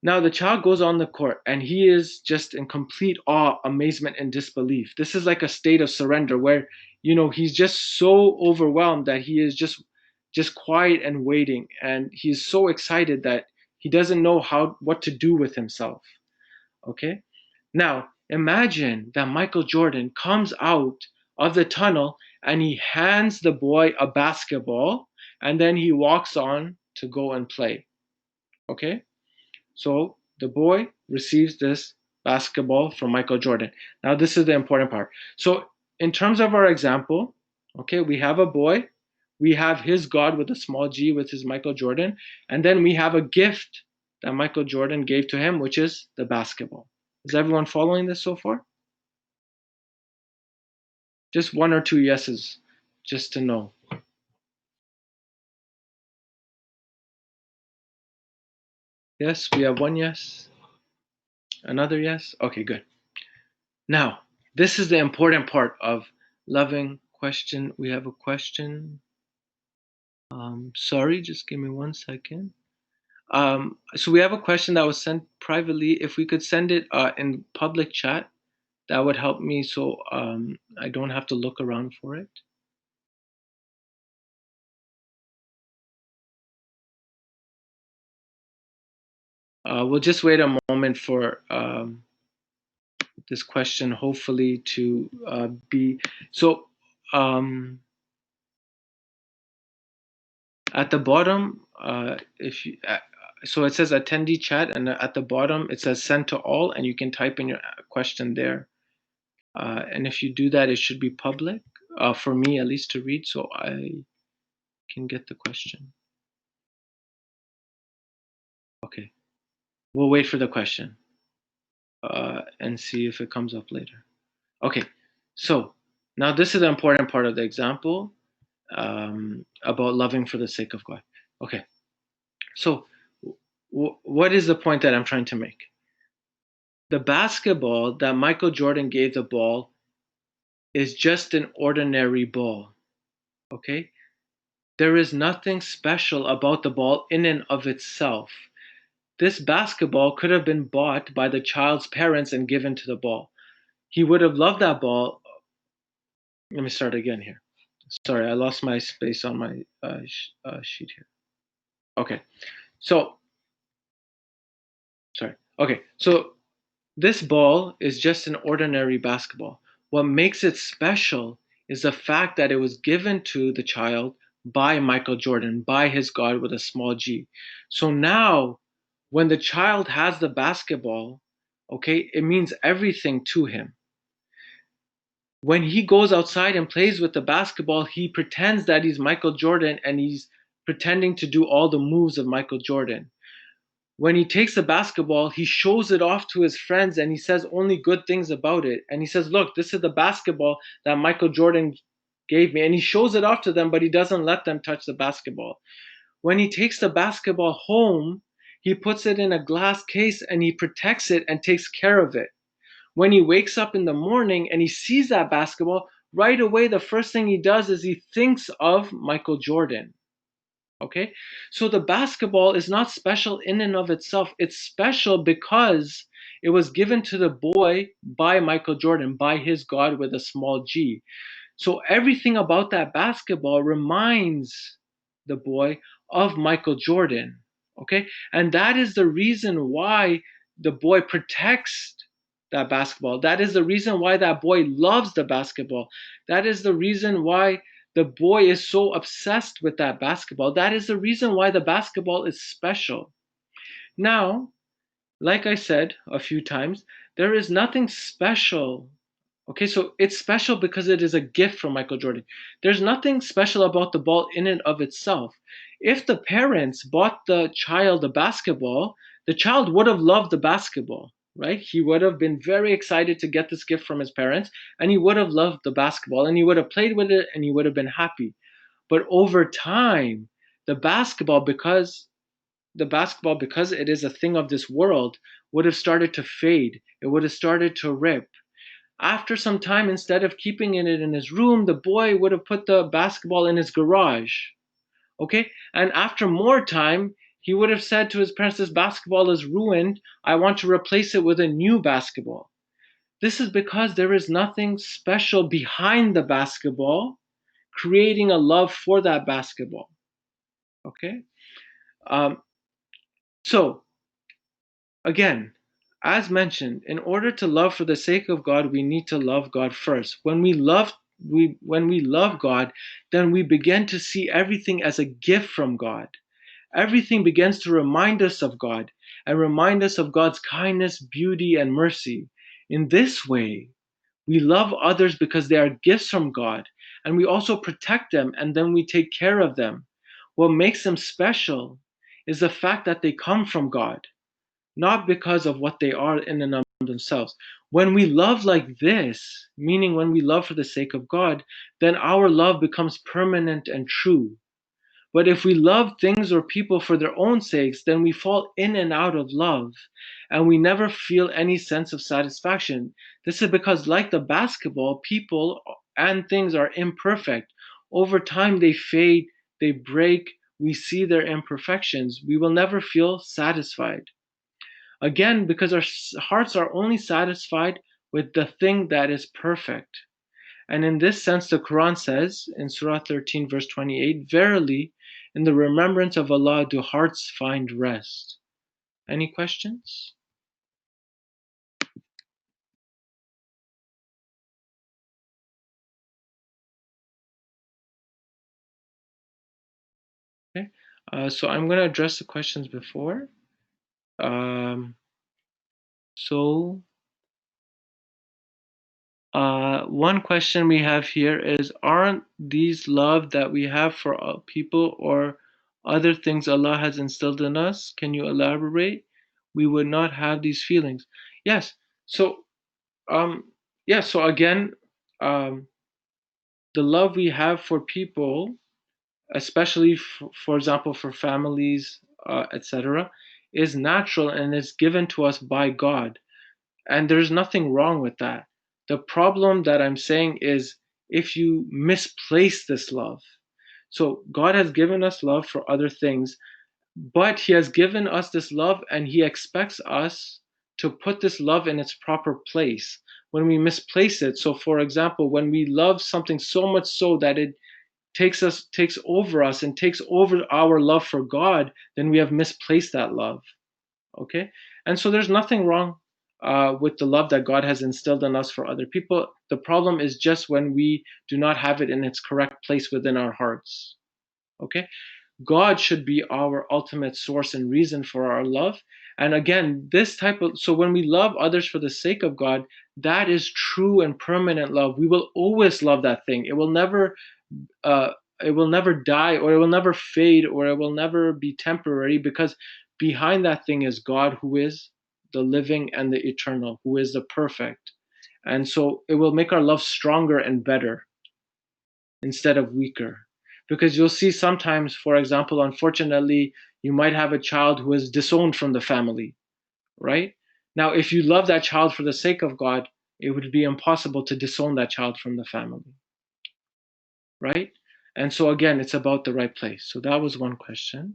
now the child goes on the court and he is just in complete awe, amazement, and disbelief. This is like a state of surrender where, he's just so overwhelmed that he is just quiet and waiting. And he's so excited that he doesn't know what to do with himself. Okay? Now, imagine that Michael Jordan comes out of the tunnel and he hands the boy a basketball and then he walks on to go and play. Okay? So the boy receives this basketball from Michael Jordan. Now, this is the important part. So, in terms of our example, okay, we have a boy, we have his God with a small g, with his Michael Jordan, and then we have a gift that Michael Jordan gave to him, which is the basketball. Is everyone following this so far? Just one or two yeses, just to know. Yes, we have one yes. Another yes? Okay, good. Now, this is the important part of loving question. We have a question. Sorry, just give me 1 second. So we have a question that was sent privately. If we could send it in public chat, that would help me so I don't have to look around for it. We'll just wait a moment for this question, hopefully, to be. So at the bottom, so it says attendee chat, and at the bottom it says send to all, and you can type in your question there. And if you do that, it should be public, for me at least to read, so I can get the question. Okay, we'll wait for the question and see if it comes up later. Okay, so now this is the important part of the example about loving for the sake of God. Okay, so what is the point that I'm trying to make? The basketball that Michael Jordan gave the ball is just an ordinary ball. Okay? There is nothing special about the ball in and of itself. This basketball could have been bought by the child's parents and given to the ball. He would have loved that ball. Let me start again here. Sorry, I lost my space on my sheet here. Okay, so, sorry. Okay, so this ball is just an ordinary basketball. What makes it special is the fact that it was given to the child by Michael Jordan, by his God with a small g. So now, when the child has the basketball, okay, it means everything to him. When he goes outside and plays with the basketball, he pretends that he's Michael Jordan and he's pretending to do all the moves of Michael Jordan. When he takes the basketball, he shows it off to his friends and he says only good things about it. And he says, look, this is the basketball that Michael Jordan gave me. And he shows it off to them, but he doesn't let them touch the basketball. When he takes the basketball home, he puts it in a glass case and he protects it and takes care of it. When he wakes up in the morning and he sees that basketball, right away, the first thing he does is he thinks of Michael Jordan. Okay, so the basketball is not special in and of itself. It's special because it was given to the boy by Michael Jordan, by his God with a small g. So everything about that basketball reminds the boy of Michael Jordan. Okay, and that is the reason why the boy protects that basketball. That is the reason why that boy loves the basketball. That is the reason why the boy is so obsessed with that basketball. That is the reason why the basketball is special. Now, like I said a few times, there is nothing special. Okay, so it's special because it is a gift from Michael Jordan. There's nothing special about the ball in and of itself. If the parents bought the child a basketball, the child would have loved the basketball, right? He would have been very excited to get this gift from his parents, and he would have loved the basketball, and he would have played with it, and he would have been happy. But over time, the basketball, because it is a thing of this world, would have started to fade. It would have started to rip. After some time, instead of keeping it in his room, the boy would have put the basketball in his garage. Okay? And after more time, he would have said to his parents, "This basketball is ruined. I want to replace it with a new basketball." This is because there is nothing special behind the basketball creating a love for that basketball. Okay? Um, so, again, as mentioned, in order to love for the sake of God, we need to love God first. When we love God, then we begin to see everything as a gift from God. Everything begins to remind us of God and remind us of God's kindness, beauty, and mercy. In this way, we love others because they are gifts from God, and we also protect them and then we take care of them. What makes them special is the fact that they come from God, not because of what they are in and of themselves. When we love like this, meaning when we love for the sake of God, then our love becomes permanent and true. But if we love things or people for their own sakes, then we fall in and out of love and we never feel any sense of satisfaction. This is because, like the basketball, people and things are imperfect. Over time, they fade, they break, we see their imperfections. We will never feel satisfied. Again, because our hearts are only satisfied with the thing that is perfect. And in this sense, the Quran says in Surah 13, verse 28, "Verily, in the remembrance of Allah do hearts find rest." Any questions? Okay. So I'm going to address the questions before. Um, so one question we have here is, aren't these love that we have for people or other things Allah has instilled in us? Can you elaborate? We would not have these feelings. Yes. So, um, yeah. So again, um, the love we have for people, especially for example, for families, etc., is natural and is given to us by God. And there's nothing wrong with that. The problem that I'm saying is if you misplace this love. So God has given us love for other things, but He has given us this love and He expects us to put this love in its proper place. When we misplace it, so for example, when we love something so much so that it takes over us and takes over our love for God, then we have misplaced that love. Okay, and so there's nothing wrong with the love that God has instilled in us for other people. The problem is just when we do not have it in its correct place within our hearts. Okay, God should be our ultimate source and reason for our love. And again, so when we love others for the sake of God, that is true and permanent love. We will always love that thing. Uh, it will never die, or it will never fade, or it will never be temporary, because behind that thing is God, who is the living and the eternal, who is the perfect. And so it will make our love stronger and better instead of weaker. Because you'll see sometimes, for example, unfortunately, you might have a child who is disowned from the family, right? Now, if you love that child for the sake of God, it would be impossible to disown that child from the family, right? And so again, it's about the right place. So that was one question.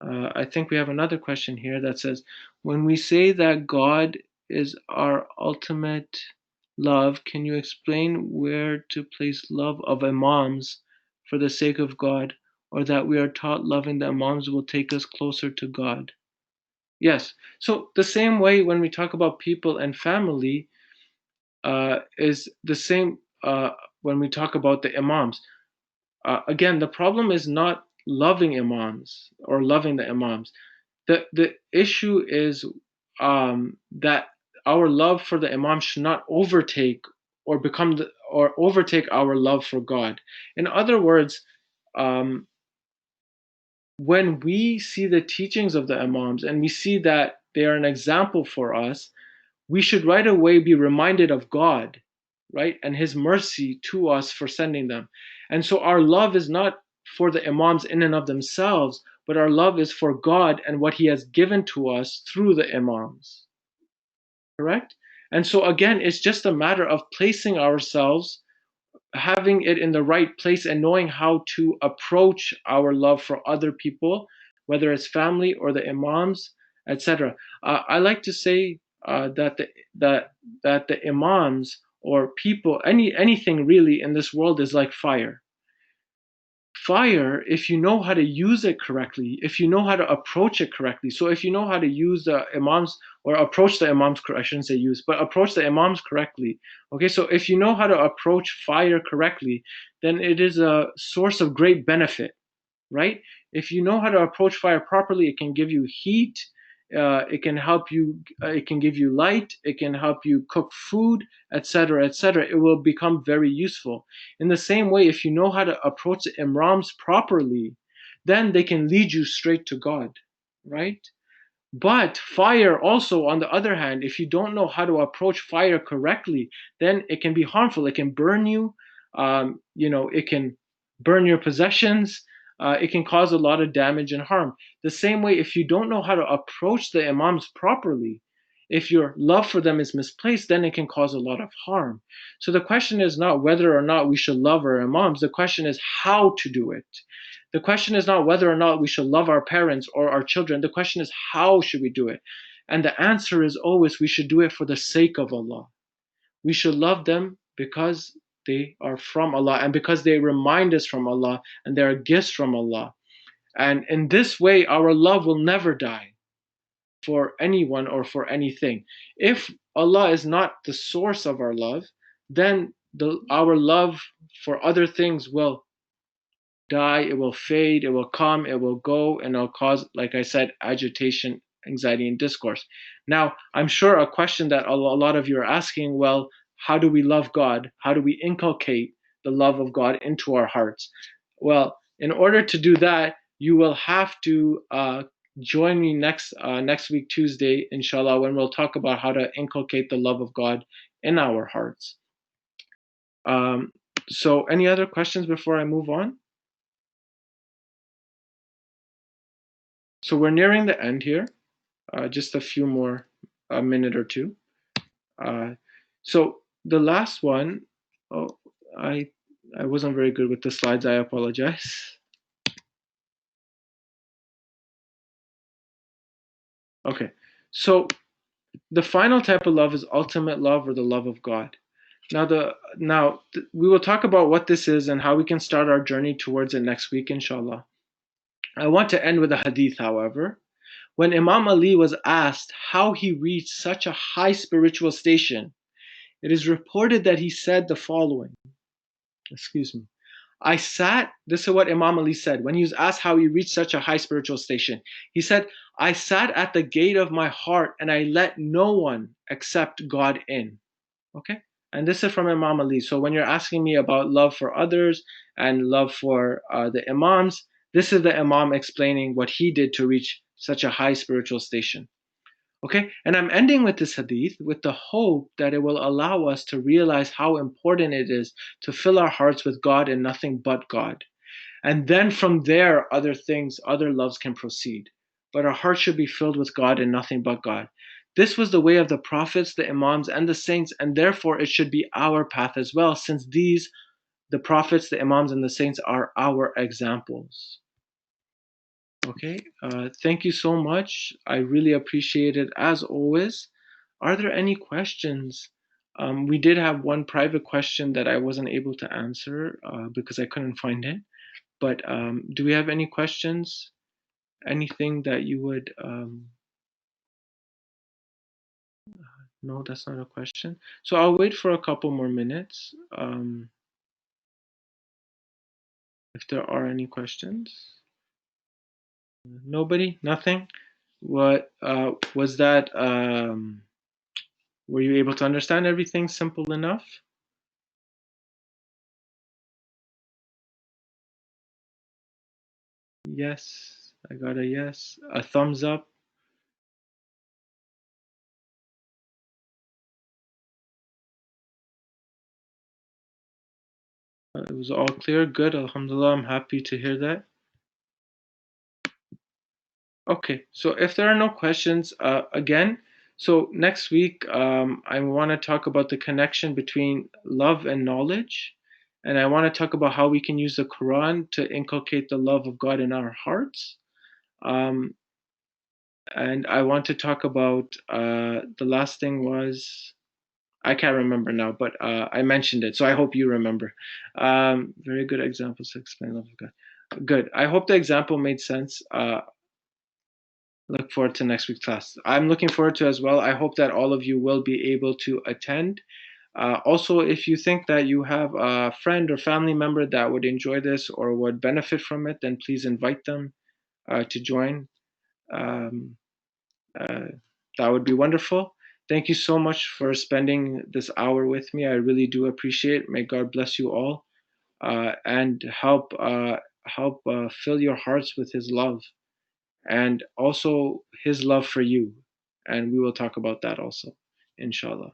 I think we have another question here that says, when we say that God is our ultimate love, can you explain where to place love of imams for the sake of God, or that we are taught loving the imams will take us closer to God? Yes. So the same way when we talk about people and family is the same when we talk about the imams. Again, the problem is not loving imams or loving the imams. The issue is that our love for the imam should not overtake or overtake our love for God. In other words, um, when we see the teachings of the imams and we see that they are an example for us, we should right away be reminded of God, right? And his mercy to us for sending them. And so our love is not for the imams in and of themselves, but our love is for God and what he has given to us through the imams, correct? And so again, it's just a matter of placing ourselves, having it in the right place, and knowing how to approach our love for other people, whether it's family or the imams, etc. I like to say that the imams or people, anything really in this world is like fire. Fire, if you know how to use it correctly, if you know how to approach it correctly. So if you know how to use the imams or approach the imams, I shouldn't say use, but approach the imams correctly. Okay, so if you know how to approach fire correctly, then it is a source of great benefit, right? If you know how to approach fire properly, it can give you heat, it can help you, it can give you light, it can help you cook food, etc., etc. It will become very useful. In the same way, if you know how to approach the imams properly, then they can lead you straight to God, right? But fire also, on the other hand, if you don't know how to approach fire correctly, then it can be harmful. It can burn you. It can burn your possessions. It can cause a lot of damage and harm. The same way, if you don't know how to approach the imams properly, if your love for them is misplaced, then it can cause a lot of harm. So the question is not whether or not we should love our imams. The question is how to do it. The question is not whether or not we should love our parents or our children. The question is how should we do it? And the answer is always we should do it for the sake of Allah. We should love them because they are from Allah and because they remind us from Allah and they are gifts from Allah. And in this way, our love will never die for anyone or for anything. If Allah is not the source of our love, then our love for other things will die, it will fade, it will come, it will go, and it'll cause, like I said, agitation, anxiety, and discourse. Now, I'm sure a question that a lot of you are asking, well, how do we love God? How do we inculcate the love of God into our hearts? Well, in order to do that, you will have to join me next week, Tuesday, inshallah, when we'll talk about how to inculcate the love of God in our hearts. So any other questions before I move on? So we're nearing the end here, just a few more, a minute or two. So the last one, oh, I wasn't very good with the slides, I apologize. Okay, so the final type of love is ultimate love or the love of God. Now we will talk about what this is and how we can start our journey towards it next week, inshallah. I want to end with a hadith, however. When Imam Ali was asked how he reached such a high spiritual station, it is reported that he said the following. Excuse me. This is what Imam Ali said when he was asked how he reached such a high spiritual station. He said, I sat at the gate of my heart and I let no one except God in. Okay? And this is from Imam Ali. So when you're asking me about love for others and love for the Imams, this is the Imam explaining what he did to reach such a high spiritual station. Okay, and I'm ending with this hadith with the hope that it will allow us to realize how important it is to fill our hearts with God and nothing but God. And then from there, other things, other loves can proceed. But our hearts should be filled with God and nothing but God. This was the way of the prophets, the imams, and the saints, and therefore it should be our path as well, since these the prophets, the imams, and the saints are our examples. Okay, thank you so much. I really appreciate it as always. Are there any questions? We did have one private question that I wasn't able to answer because I couldn't find it. But do we have any questions? Anything that you would? No, that's not a question. So I'll wait for a couple more minutes. If there are any questions. Nobody? Nothing? What was that? Were you able to understand everything simple enough? Yes, I got a yes. A thumbs up. It was all clear. Good. Alhamdulillah. I'm happy to hear that. Okay, so if there are no questions, again, so next week I want to talk about the connection between love and knowledge, and I want to talk about how we can use the Quran to inculcate the love of God in our hearts. Um, and I want to talk about the last thing was I can't remember now, but I mentioned it, so I hope you remember. Very good examples to explain love of God. Good. I hope the example made sense. Look forward to next week's class. I'm looking forward to as well. I hope that all of you will be able to attend. Also, if you think that you have a friend or family member that would enjoy this or would benefit from it, then please invite them to join. Um, uh, that would be wonderful. Thank you so much for spending this hour with me. I really do appreciate it. May God bless you all and help fill your hearts with His love and also His love for you. And we will talk about that also, inshallah.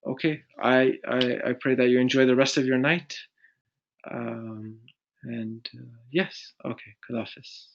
Okay, I pray that you enjoy the rest of your night. And yes, okay, Khalafis.